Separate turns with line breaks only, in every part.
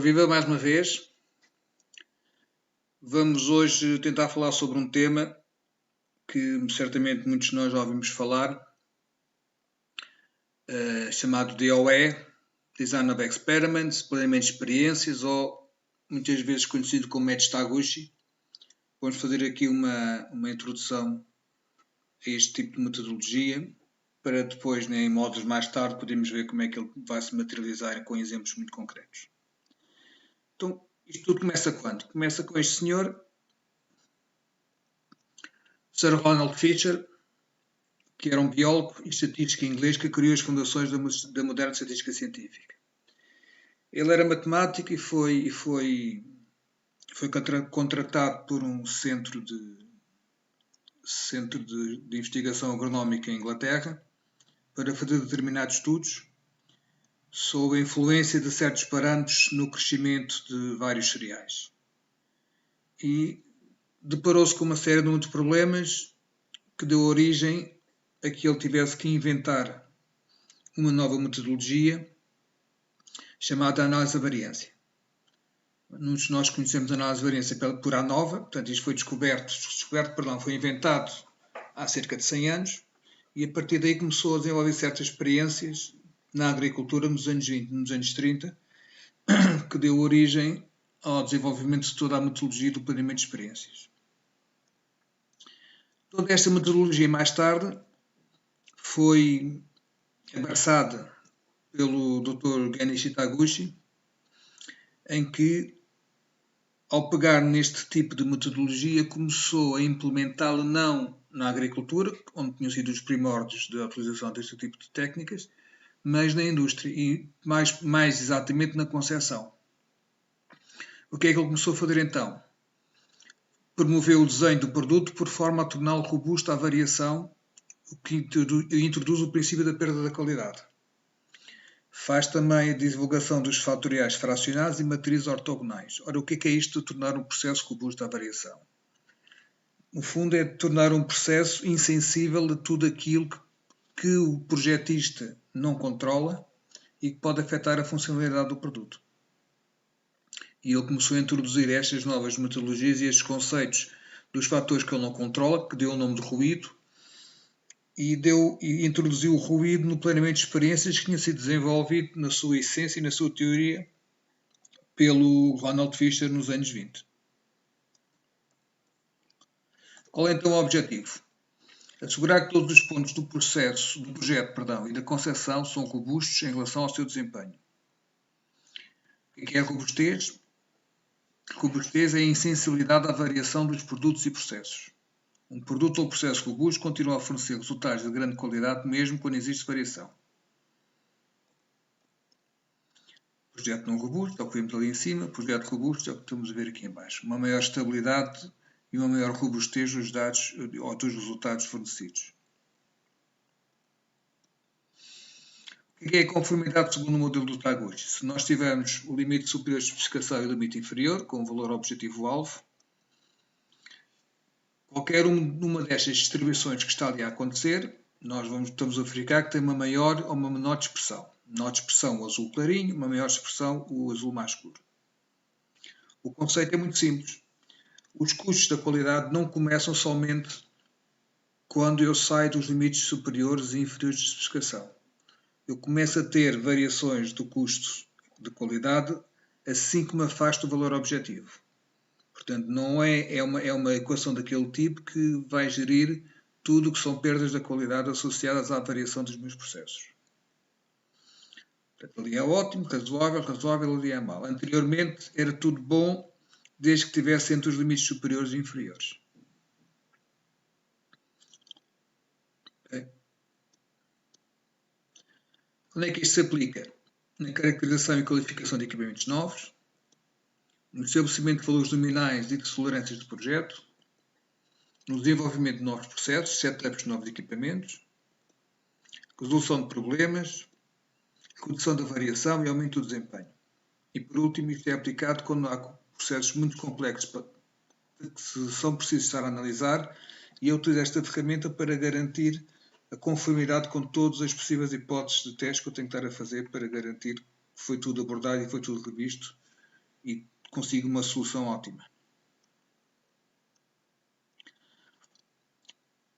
Viva mais uma vez. Vamos hoje tentar falar sobre um tema que certamente muitos de nós já ouvimos falar, chamado DOE, Design of Experiments, Planeamento de Experiências, ou muitas vezes conhecido como Método Taguchi. Vamos fazer aqui uma introdução a este tipo de metodologia, para depois, em módulos mais tarde, podermos ver como é que ele vai se materializar com exemplos muito concretos. Então, isto tudo começa quando? Começa com este senhor, Sir Ronald Fisher, que era um biólogo e estatístico inglês que criou as fundações da moderna estatística científica. Ele era matemático e foi contratado por um centro de investigação agronómica em Inglaterra para fazer determinados estudos sob a influência de certos parâmetros no crescimento de vários cereais. E deparou-se com uma série de muitos problemas que deu origem a que ele tivesse que inventar uma nova metodologia chamada análise da variância. Muitos de nós conhecemos a análise da variância por ANOVA, portanto isto foi foi inventado há cerca de 100 anos e a partir daí começou a desenvolver certas experiências na agricultura nos anos 20, nos anos 30, que deu origem ao desenvolvimento de toda a metodologia do planeamento de experiências. Toda esta metodologia mais tarde foi abraçada pelo Dr. Genichi Taguchi, em que, ao pegar neste tipo de metodologia, começou a implementá-la não na agricultura, onde tinham sido os primórdios da utilização deste tipo de técnicas, mas na indústria e mais exatamente na concepção. O que é que ele começou a fazer então? Promoveu o desenho do produto por forma a torná-lo robusto à variação, o que introduz o princípio da perda da qualidade. Faz também a divulgação dos fatoriais fracionados e matrizes ortogonais. Ora, o que é isto de tornar um processo robusto à variação? No fundo, é tornar um processo insensível a tudo aquilo que o projetista não controla e que pode afetar a funcionalidade do produto. E ele começou a introduzir estas novas metodologias e estes conceitos dos fatores que ele não controla, que deu o nome de ruído, e introduziu o ruído no planeamento de experiências que tinha sido desenvolvido na sua essência e na sua teoria pelo Ronald Fisher nos anos 20. Qual é então o objetivo? Assegurar que todos os pontos do projeto e da concepção são robustos em relação ao seu desempenho. O que é a robustez? Robustez é a insensibilidade à variação dos produtos e processos. Um produto ou processo robusto continua a fornecer resultados de grande qualidade mesmo quando existe variação. Projeto não robusto é o que vemos ali em cima, projeto robusto é o que estamos a ver aqui em baixo. Uma maior estabilidade e uma maior robustez dos dados ou dos resultados fornecidos. O que é a conformidade segundo o modelo do Taguchi? Se nós tivermos o limite superior de especificação e o limite inferior, com o valor objetivo-alvo, qualquer uma destas distribuições que está ali a acontecer, nós estamos a verificar que tem uma maior ou uma menor dispersão. Menor dispersão o azul clarinho, uma maior dispersão o azul mais escuro. O conceito é muito simples. Os custos da qualidade não começam somente quando eu saio dos limites superiores e inferiores de especificação. Eu começo a ter variações do custo de qualidade assim que me afasto do valor objetivo. Portanto, não é uma equação daquele tipo que vai gerir tudo o que são perdas da qualidade associadas à variação dos meus processos. Portanto, ali é ótimo, razoável, ali é mau. Anteriormente era tudo bom desde que estivesse entre os limites superiores e inferiores. Okay. Onde é que isto se aplica? Na caracterização e qualificação de equipamentos novos, no estabelecimento de valores nominais e de tolerâncias de projeto, no desenvolvimento de novos processos, setups de novos equipamentos, resolução de problemas, redução da variação e aumento do desempenho. E por último, isto é aplicado quando há processos muito complexos que são precisos estar a analisar e eu utilizo esta ferramenta para garantir a conformidade com todas as possíveis hipóteses de teste que eu tenho que estar a fazer para garantir que foi tudo abordado e foi tudo revisto e consigo uma solução ótima.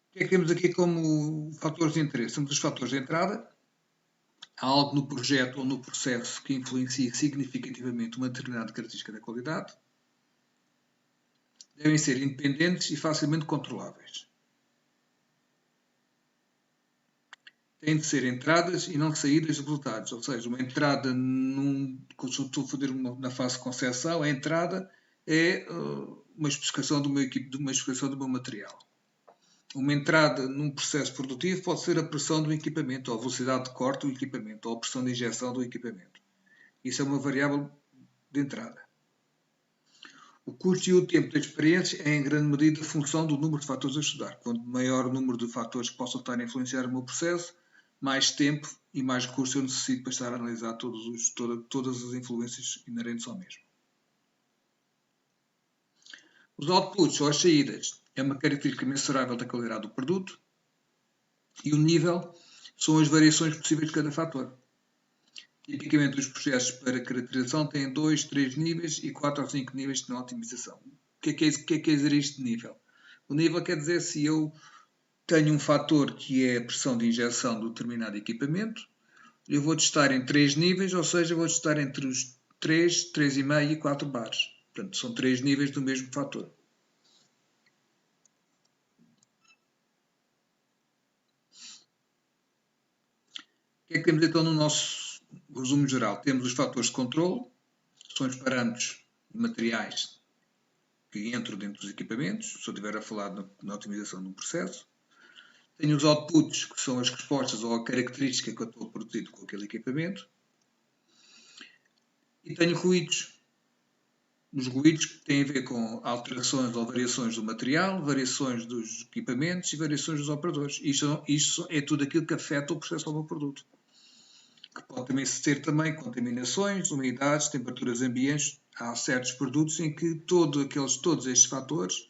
O que é que temos aqui como fatores de interesse? Temos os fatores de entrada. Há algo no projeto ou no processo que influencia significativamente uma determinada característica da qualidade. Devem ser independentes e facilmente controláveis. Têm de ser entradas e não saídas de resultados. Ou seja, uma entrada, quando estou a fazer na fase de concepção, a entrada é uma especificação do meu material. Uma entrada num processo produtivo pode ser a pressão do equipamento, ou a velocidade de corte do equipamento, ou a pressão de injeção do equipamento. Isso é uma variável de entrada. O custo e o tempo da experiência é, em grande medida, função do número de fatores a estudar. Quanto maior o número de fatores que possam estar a influenciar o meu processo, mais tempo e mais recursos eu necessito para estar a analisar todas as influências inerentes ao mesmo. Os outputs, ou as saídas, é uma característica mensurável da qualidade do produto, e o nível são as variações possíveis de cada fator. Tipicamente, os processos para caracterização têm 2, 3 níveis e 4 ou 5 níveis de otimização. O que é dizer isto de nível? O nível quer dizer se eu tenho um fator que é a pressão de injeção do determinado equipamento, eu vou testar em 3 níveis, ou seja, vou testar entre os 3, 3,5 e 4 bares. Portanto, são 3 níveis do mesmo fator. O que é que temos então no nosso resumo geral? Temos os fatores de controle, que são os parâmetros materiais que entram dentro dos equipamentos, se eu estiver a falar na otimização de um processo. Tenho os outputs, que são as respostas ou a característica que eu estou a produzir com aquele equipamento. E tenho ruídos. Os ruídos que têm a ver com alterações ou variações do material, variações dos equipamentos e variações dos operadores. Isto é tudo aquilo que afeta o processo do meu produto. Que pode também ser contaminações, umidades, temperaturas ambientes. Há certos produtos em que todos estes fatores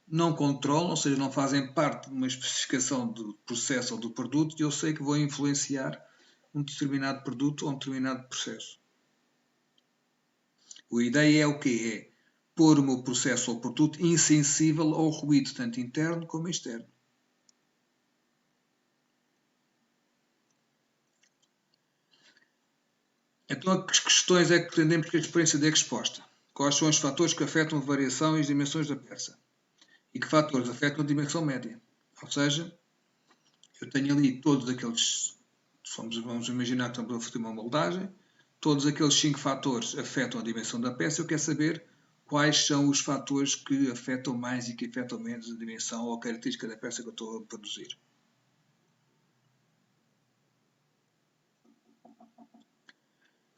não controlam, ou seja, não fazem parte de uma especificação do processo ou do produto, e eu sei que vou influenciar um determinado produto ou um determinado processo. A ideia é o quê? É pôr o meu processo ou produto insensível ao ruído, tanto interno como externo. Então, a que questões é que pretendemos que a experiência dê resposta? Quais são os fatores que afetam a variação e as dimensões da peça? E que fatores afetam a dimensão média? Ou seja, eu tenho ali todos aqueles, vamos imaginar que estamos a fazer uma moldagem, todos aqueles 5 fatores afetam a dimensão da peça, eu quero saber quais são os fatores que afetam mais e que afetam menos a dimensão ou a característica da peça que eu estou a produzir.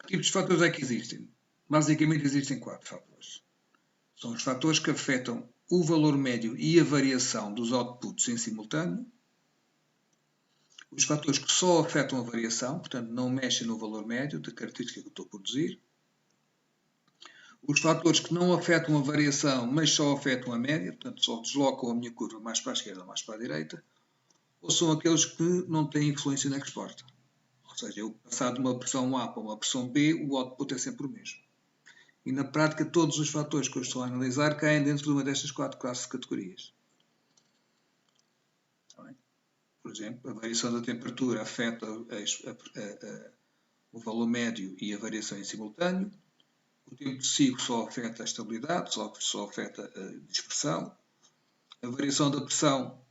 Que tipos de fatores é que existem? Basicamente existem 4 fatores. São os fatores que afetam o valor médio e a variação dos outputs em simultâneo, os fatores que só afetam a variação, portanto não mexem no valor médio da característica que eu estou a produzir, os fatores que não afetam a variação, mas só afetam a média, portanto só deslocam a minha curva mais para a esquerda ou mais para a direita, ou são aqueles que não têm influência na resposta. Ou seja, eu passar de uma pressão A para uma pressão B, o output é sempre o mesmo. E na prática, todos os fatores que eu estou a analisar caem dentro de uma destas 4 classes de categorias. Por exemplo, a variação da temperatura afeta o valor médio e a variação em simultâneo. O tempo de ciclo só afeta a estabilidade, só afeta a dispersão. A variação da pressão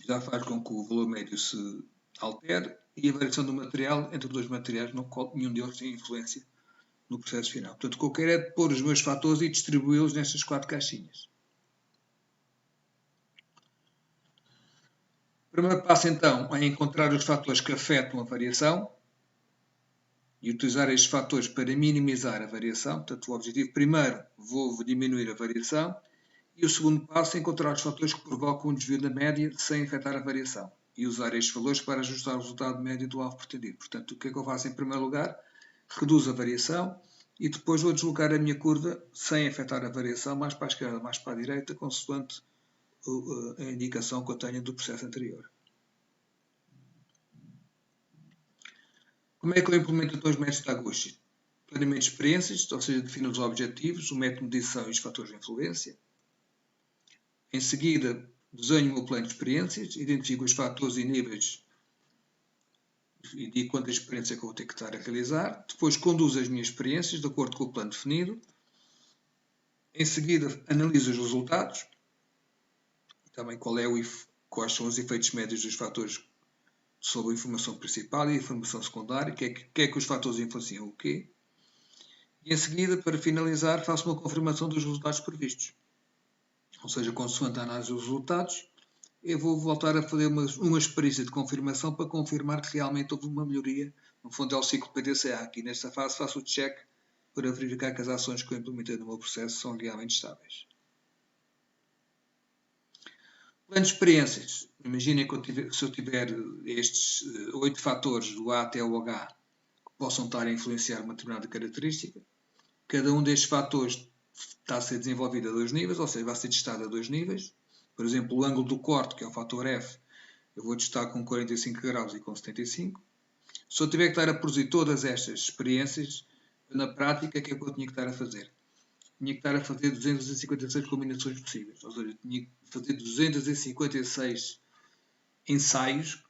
já faz com que o valor médio se altere. E a variação do material, entre dois materiais, nenhum deles tem influência no processo final. Portanto, o que eu quero é pôr os meus fatores e distribuí-los nestas 4 caixinhas. O primeiro passo, então, é encontrar os fatores que afetam a variação e utilizar estes fatores para minimizar a variação. Portanto, o objetivo primeiro, vou diminuir a variação, e o segundo passo é encontrar os fatores que provocam um desvio da média sem afetar a variação e usar estes valores para ajustar o resultado médio do alvo pretendido. Portanto, o que é que eu faço em primeiro lugar? Reduzo a variação e depois vou deslocar a minha curva sem afetar a variação mais para a esquerda, mais para a direita, consoante a indicação que eu tenho do processo anterior. Como é que eu implemento então os métodos de Taguchi? planeamento de experiências, ou seja, defino os objetivos, o método de medição e os fatores de influência. Em seguida, desenho o meu plano de experiências, identifico os fatores e níveis e digo quantas experiências é que eu vou ter que estar a realizar. Depois conduzo as minhas experiências de acordo com o plano definido. Em seguida, analiso os resultados. Também quais são os efeitos médios dos fatores sobre a informação principal e a informação secundária. O que é que os fatores influenciam o quê? E em seguida, para finalizar, faço uma confirmação dos resultados previstos. Ou seja, consoante a análise dos resultados, eu vou voltar a fazer uma experiência de confirmação para confirmar que realmente houve uma melhoria. No fundo é o ciclo PDCA. Aqui nesta fase faço o check para verificar que as ações que eu implementei no meu processo são realmente estáveis. Plano de experiências. Imaginem que se eu tiver estes 8 fatores do A até o H que possam estar a influenciar uma determinada característica. Cada um destes fatores está a ser desenvolvido a 2 níveis, ou seja, vai ser testado a 2 níveis. Por exemplo, o ângulo do corte, que é o fator F, eu vou testar com 45 graus e com 75. Se eu tiver que estar a produzir todas estas experiências, na prática, o que é que eu tinha que estar a fazer? Tinha que estar a fazer 256 combinações possíveis. Ou seja, tinha que fazer 256 ensaios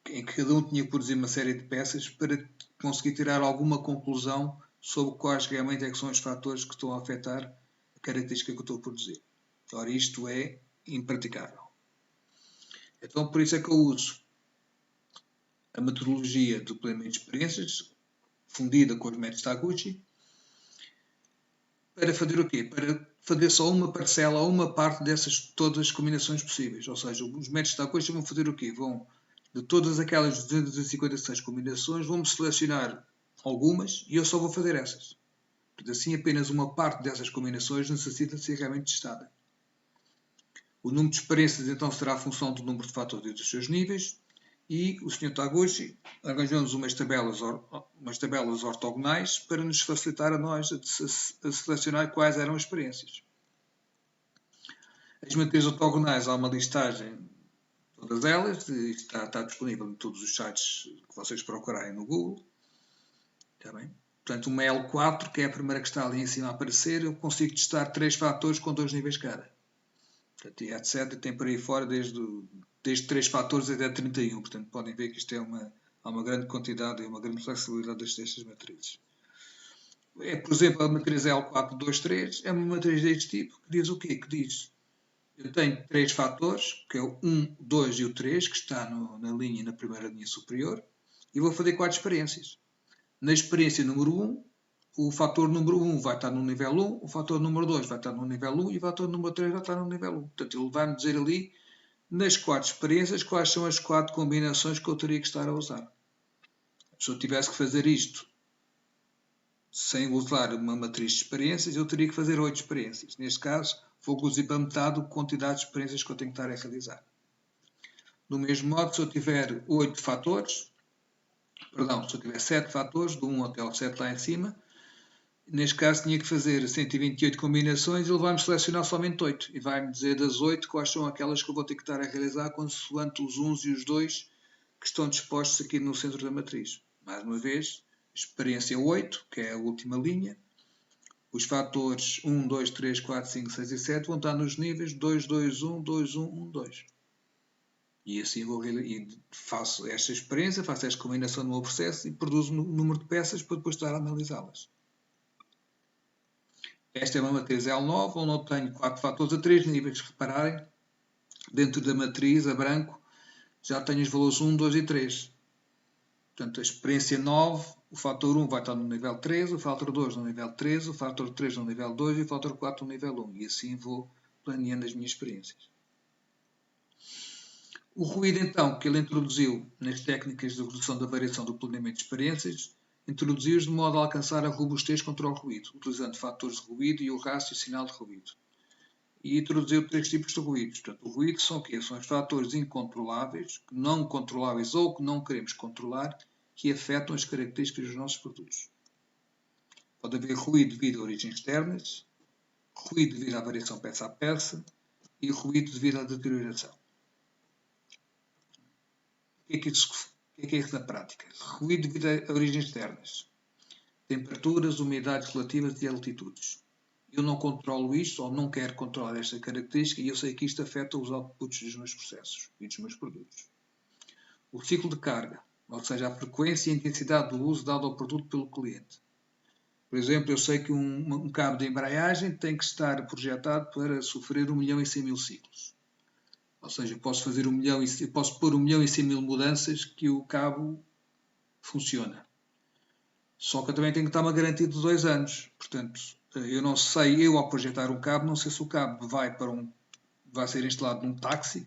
em que cada um tinha que produzir uma série de peças para conseguir tirar alguma conclusão sobre quais realmente é que são os fatores que estão a afetar a característica que eu estou a produzir. Ora, isto é impraticável. Então, por isso é que eu uso a metodologia do planeamento de experiências, fundida com os métodos Taguchi, para fazer o quê? Para fazer só uma parcela ou uma parte dessas todas as combinações possíveis. Ou seja, os métodos Taguchi vão fazer o quê? Vão, de todas aquelas 256 combinações, vão-me selecionar algumas e eu só vou fazer essas. Assim, apenas uma parte dessas combinações necessita ser realmente testada. O número de experiências, então, será a função do número de fatores e dos seus níveis. E o Sr. Taguchi arranjou-nos umas tabelas ortogonais para nos facilitar a nós a selecionar quais eram as experiências. As matrizes ortogonais, há uma listagem de todas elas, está disponível em todos os sites que vocês procurarem no Google. Está bem? Portanto, uma L4, que é a primeira que está ali em cima a aparecer, eu consigo testar 3 fatores com 2 níveis cada. Portanto, e etc. Tem por aí fora desde 3 fatores até 31. Portanto, podem ver que isto há uma grande quantidade e uma grande flexibilidade destas matrizes. Por exemplo, a matriz L423 é uma matriz deste tipo que diz o quê? Que diz, eu tenho 3 fatores, que é o 1, 2 e o 3, que está na primeira linha superior, e vou fazer 4 experiências. Na experiência número 1, o fator número 1 vai estar no nível 1, o fator número 2 vai estar no nível 1 e o fator número 3 vai estar no nível 1. Portanto, ele vai-me dizer ali, nas 4 experiências, quais são as 4 combinações que eu teria que estar a usar. Se eu tivesse que fazer isto sem usar uma matriz de experiências, eu teria que fazer 8 experiências. Neste caso, vou reduzir para metade a quantidade de experiências que eu tenho que estar a realizar. Do mesmo modo, se eu tiver 8 fatores, se eu tiver 7 fatores, do 1 até o 7 lá em cima, neste caso tinha que fazer 128 combinações e ele vai-me selecionar somente 8 e vai-me dizer das 8 quais são aquelas que eu vou ter que estar a realizar consoante os 1 e os 2 que estão dispostos aqui no centro da matriz. Mais uma vez, experiência 8, que é a última linha. Os fatores 1, 2, 3, 4, 5, 6 e 7 vão estar nos níveis 2, 2, 1, 2, 1, 1, 2. E assim faço esta experiência, faço esta combinação no meu processo e produzo um número de peças para depois estar a analisá-las. Esta é uma matriz L9, onde eu tenho 4 fatores a 3 níveis. Repararem, dentro da matriz, a branco, já tenho os valores 1, 2 e 3. Portanto, a experiência 9, o fator 1 vai estar no nível 3, o fator 2 no nível 3, o fator 3 no nível 2 e o fator 4 no nível 1. E assim vou planeando as minhas experiências. O ruído, então, que ele introduziu nas técnicas de redução da variação do planeamento de experiências, introduziu-os de modo a alcançar a robustez contra o ruído, utilizando fatores de ruído e o racio-sinal de ruído. E introduziu 3 tipos de ruídos. Portanto, o ruído são o quê? São os fatores incontroláveis, não controláveis ou que não queremos controlar, que afetam as características dos nossos produtos. Pode haver ruído devido a origens externas, ruído devido à variação peça a peça e ruído devido à deterioração. O que é isso na prática? Ruído devido a origens externas. temperaturas, umidades relativas e altitudes. Eu não controlo isto ou não quero controlar esta característica e eu sei que isto afeta os outputs dos meus processos e dos meus produtos. O ciclo de carga, ou seja, a frequência e a intensidade do uso dado ao produto pelo cliente. Por exemplo, eu sei que um cabo de embreagem tem que estar projetado para sofrer 1.100.000 ciclos. Ou seja, eu posso pôr 1.100.000 mudanças que o cabo funciona. Só que eu também tenho que dar uma garantia de 2 anos. Portanto, eu não sei, eu ao projetar um cabo, não sei se o cabo vai ser instalado num táxi,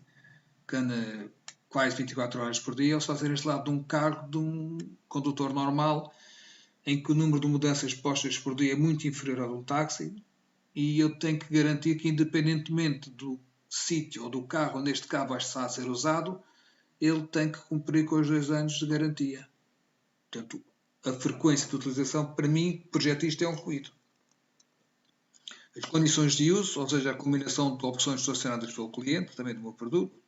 que anda quase 24 horas por dia, ou se vai ser instalado num carro de um condutor normal, em que o número de mudanças postas por dia é muito inferior ao de um táxi, e eu tenho que garantir que, independentemente do sítio ou do carro onde este cabo está a ser usado, ele tem que cumprir com os 2 anos de garantia. Portanto, a frequência de utilização, para mim, projetista, é um ruído. As condições de uso, ou seja, a combinação de opções selecionadas pelo cliente, também do meu produto,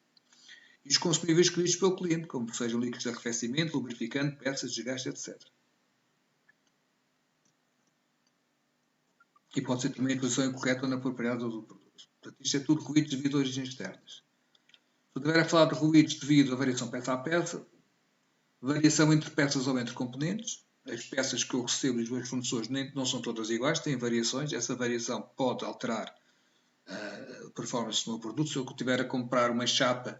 e os consumíveis escolhidos pelo cliente, como sejam líquidos de arrefecimento, lubrificante, peças, desgaste, etc. E pode ser também a utilização incorreta ou inapropriada do produto. Portanto, isto é tudo ruídos devido a origens externas. Se eu estiver a falar de ruídos devido a variação peça a peça, variação entre peças ou entre componentes. As peças que eu recebo dos meus fornecedores não são todas iguais, têm variações. Essa variação pode alterar a performance do meu produto. Se eu estiver a comprar uma chapa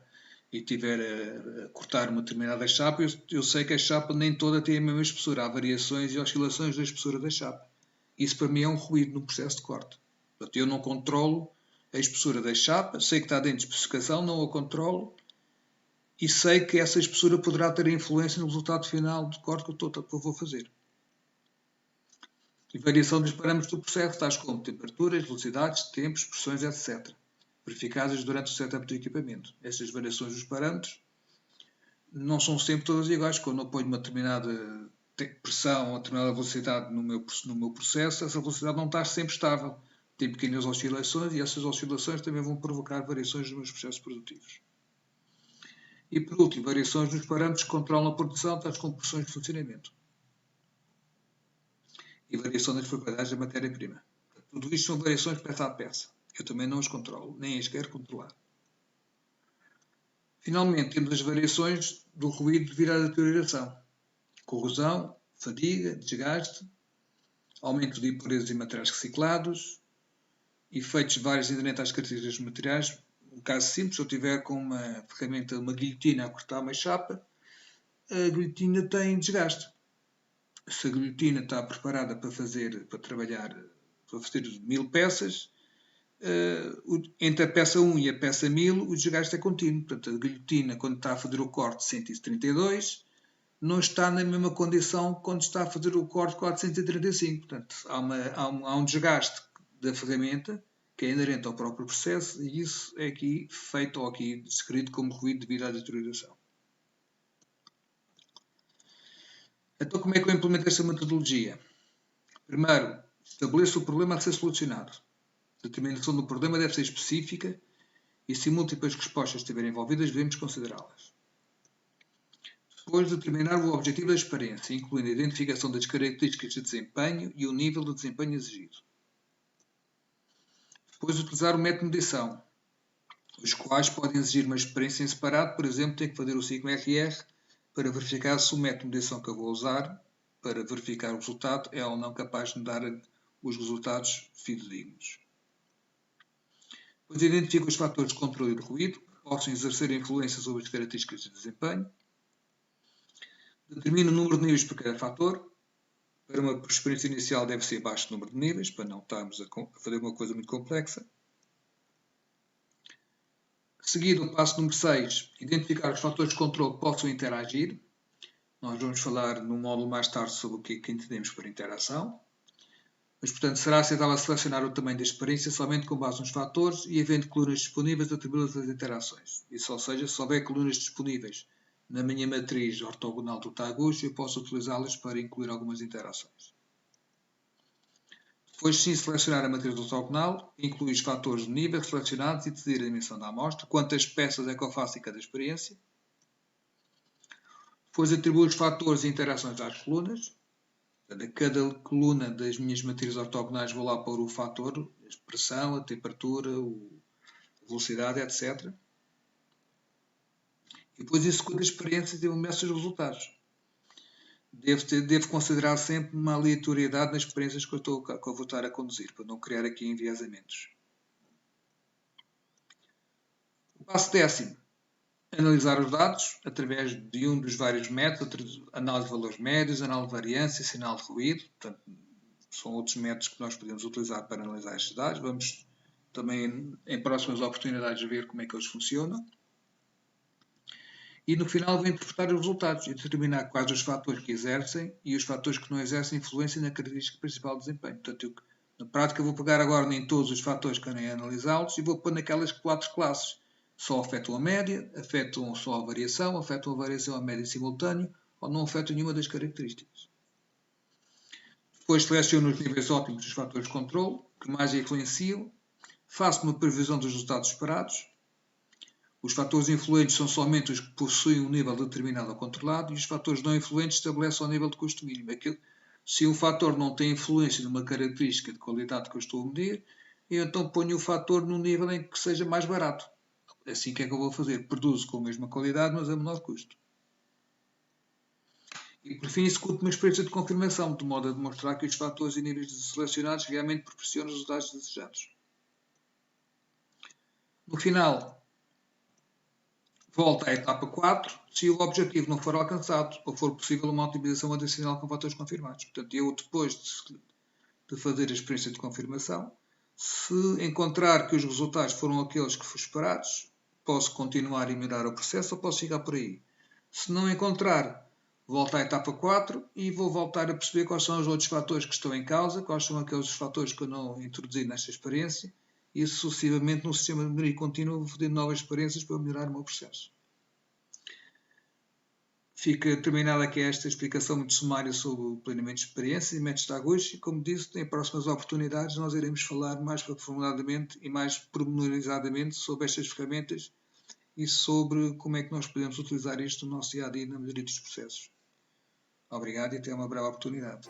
e estiver a cortar uma determinada chapa, eu sei que a chapa nem toda tem a mesma espessura. Há variações e oscilações da espessura da chapa. Isso para mim é um ruído no processo de corte. Portanto, eu não controlo a espessura da chapa, sei que está dentro de especificação, não a controlo e sei que essa espessura poderá ter influência no resultado final do corte que eu vou fazer. E variação dos parâmetros do processo, tais como temperaturas, velocidades, tempos, pressões, etc., verificadas durante o setup do equipamento. Estas variações dos parâmetros não são sempre todas iguais. Quando eu ponho uma determinada pressão ou determinada velocidade no meu processo, essa velocidade não está sempre estável. Tem pequenas oscilações e essas oscilações também vão provocar variações nos meus processos produtivos. E, por último, variações nos parâmetros que controlam a produção, tais como pressões de funcionamento. E variação das propriedades da matéria-prima. Tudo isto são variações peça a peça. Eu também não as controlo, nem as quero controlar. Finalmente, temos as variações do ruído devido à deterioração. Corrosão, fadiga, desgaste, aumento de impurezas em materiais reciclados, efeitos vários inerentes às características dos materiais. Um caso simples, se eu tiver com uma ferramenta, uma guilhotina a cortar uma chapa, a guilhotina tem desgaste. Se a guilhotina está preparada para fazer 1000 peças, entre a peça 1 e a peça 1000 o desgaste é contínuo. Portanto, a guilhotina, quando está a fazer o corte 132, não está na mesma condição quando está a fazer o corte 435. Portanto, há um desgaste da ferramenta que é inerente ao próprio processo e isso é aqui feito ou aqui descrito como ruído devido à deterioração. Então, como é que eu implemento esta metodologia? Primeiro, estabeleço o problema a ser solucionado. A determinação do problema deve ser específica e, se múltiplas respostas estiverem envolvidas, devemos considerá-las. Depois, determinar o objetivo da experiência, incluindo a identificação das características de desempenho e o nível de desempenho exigido. Depois, utilizar o método de medição, os quais podem exigir uma experiência em separado. Por exemplo, tenho que fazer o ciclo RR para verificar se o método de medição que eu vou usar para verificar o resultado é ou não capaz de me dar os resultados fidedignos. Depois, identifico os fatores de controle e de ruído que possam exercer influência sobre as características de desempenho. Determino o número de níveis por cada fator. Para uma experiência inicial deve ser baixo o número de níveis, para não estarmos a fazer uma coisa muito complexa. Seguido, o passo número 6, identificar os fatores de controle que possam interagir. Nós vamos falar num módulo mais tarde sobre o que entendemos por interação. Mas, portanto, será aceitável selecionar o tamanho da experiência somente com base nos fatores e, havendo colunas disponíveis, atribuí-las às interações. Isso, ou seja, se houver colunas disponíveis na minha matriz ortogonal do Taguchi, eu posso utilizá-las para incluir algumas interações. Depois, sim, selecionar a matriz ortogonal, incluir os fatores de nível selecionados e decidir a dimensão da amostra, quantas peças é que eu faço em cada experiência. Depois, atribuir os fatores e interações às colunas. A cada coluna das minhas matrizes ortogonais vou lá pôr o fator, a pressão, a temperatura, a velocidade, etc. E depois executo a experiência e meço os resultados. Devo considerar sempre uma aleatoriedade nas experiências que eu vou estar a conduzir, para não criar aqui enviesamentos. O passo 10º. Analisar os dados através de um dos vários métodos, análise de valores médios, análise de variância, sinal de ruído. Portanto, são outros métodos que nós podemos utilizar para analisar estes dados. Vamos também, em próximas oportunidades, ver como é que eles funcionam. E no final vou interpretar os resultados e determinar quais os fatores que exercem e os fatores que não exercem influência na característica principal do desempenho. Portanto, na prática vou pegar agora em todos os fatores que querem analisá-los e vou pôr naquelas 4 classes. Só afetam a média, afetam só a variação a média simultâneo ou não afetam nenhuma das características. Depois seleciono os níveis ótimos dos fatores de controle que mais influenciam, faço uma previsão dos resultados esperados. Os fatores influentes são somente os que possuem um nível determinado ou controlado e os fatores não influentes estabelecem o nível de custo mínimo. Se um fator não tem influência numa característica de qualidade que eu estou a medir, eu então ponho o fator num nível em que seja mais barato. Assim, o que é que eu vou fazer? Produzo com a mesma qualidade, mas a menor custo. E, por fim, executo uma experiência de confirmação, de modo a demonstrar que os fatores e níveis selecionados realmente proporcionam os resultados desejados. No final, volto à etapa 4, se o objetivo não for alcançado ou for possível uma otimização adicional com fatores confirmados. Portanto, eu, depois de fazer a experiência de confirmação, se encontrar que os resultados foram aqueles que foram esperados, posso continuar e melhorar o processo ou posso ficar por aí. Se não encontrar, volto à etapa 4 e vou voltar a perceber quais são os outros fatores que estão em causa, quais são aqueles fatores que eu não introduzi nesta experiência e sucessivamente no sistema de melhoria contínuo vou fazer novas experiências para melhorar o meu processo. Fica terminada aqui esta explicação muito sumária sobre o planeamento de experiência e métodos Taguchi. Como disse, em próximas oportunidades nós iremos falar mais aprofundadamente e mais pormenorizadamente sobre estas ferramentas e sobre como é que nós podemos utilizar isto no nosso dia-a-dia na melhoria dos processos. Obrigado e até uma breve oportunidade.